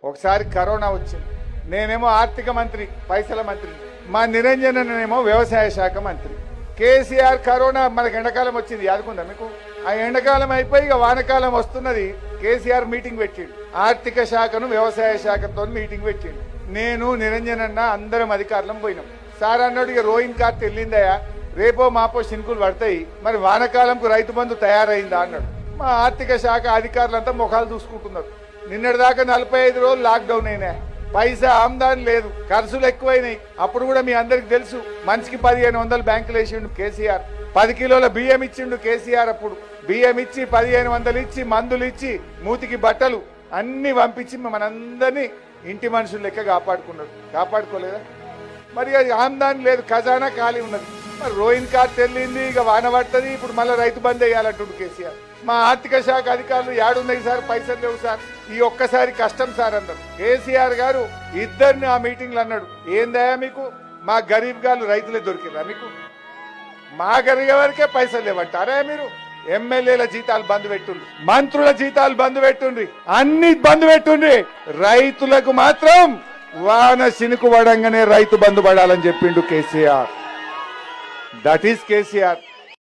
ఒకసారి కరోనా వచ్చింది, నేనేమో ఆర్థిక మంత్రి, పైసల మంత్రి, మా నిరంజనేమో వ్యవసాయ శాఖ మంత్రి. కేసీఆర్ కరోనా మనకు ఎండాకాలం వచ్చింది, యాదుకుందా మీకు? ఆ ఎండాకాలం అయిపోయి ఇక వానకాలం వస్తున్నది, కేసీఆర్ మీటింగ్ పెట్టిండు, ఆర్థిక శాఖను వ్యవసాయ శాఖతో మీటింగ్ పెట్టిండు. నేను నిరంజనన్న అందరం అధికారులం పోయినాం. సార్ అన్నాడు, ఇక రోయిన్ కార్త్ వెళ్ళిందయా, రేపో మాపో శినుకులు పడతాయి, మరి వానకాలంకు రైతు బంధు తయారైందా అన్నాడు. మా ఆర్థిక శాఖ అధికారులంతా ముఖాలు చూసుకుంటున్నారు. నిన్నటిదాకా 45 రోజులు లాక్డౌన్ అయినా, పైసా ఆమ్దాని లేదు, ఖర్చులు ఎక్కువైనాయి. అప్పుడు కూడా మీ అందరికి తెలుసు, మనిషికి 1500 బ్యాంకులు వేసిండు కేసీఆర్. 10 కిలోల బియ్యం ఇచ్చిండు కేసీఆర్. అప్పుడు బియ్యం ఇచ్చి 1500 ఇచ్చి, మందులు ఇచ్చి, మూతికి బట్టలు అన్ని పంపించి మనందరినీ ఇంటి మనుషులు లెక్క కాపాడుకున్నాడు. కాపాడుకోలేదా? మరి అది ఆమ్దాని లేదు, ఖజానా ఖాళీ ఉన్నది. మరి రోయిన్ కార్త్ వెళ్ళింది, ఇక వాన పడుతుంది, ఇప్పుడు మళ్ళీ రైతు బంద్ వేయాలంటుండు కేసీఆర్. మా ఆర్థిక శాఖ అధికారులు ఏడున్నాయి సార్, పైసలు లేవు సార్, ఈ ఒక్కసారి కష్టం సార్ అన్నారు. కేసీఆర్ గారు ఇద్దరిని ఆ మీటింగ్లు అన్నాడు, ఏందయా మీకు, మా గరీబ్ గారు రైతులే దొరికిరా మీకు? మా గరీబ్ వరకే పైసలు లేవంటారా మీరు? ఎమ్మెల్యేల జీతాలు బంద్ పెట్టుండ్రి, మంత్రుల జీతాలు బంద్ పెట్టుండ్రి, అన్ని బంద్ పెట్టుండ్రి. రైతులకు మాత్రం వాన సినుకు పడంగానే రైతు బంధు పడాలని చెప్పిండు కేసీఆర్. That is KCR.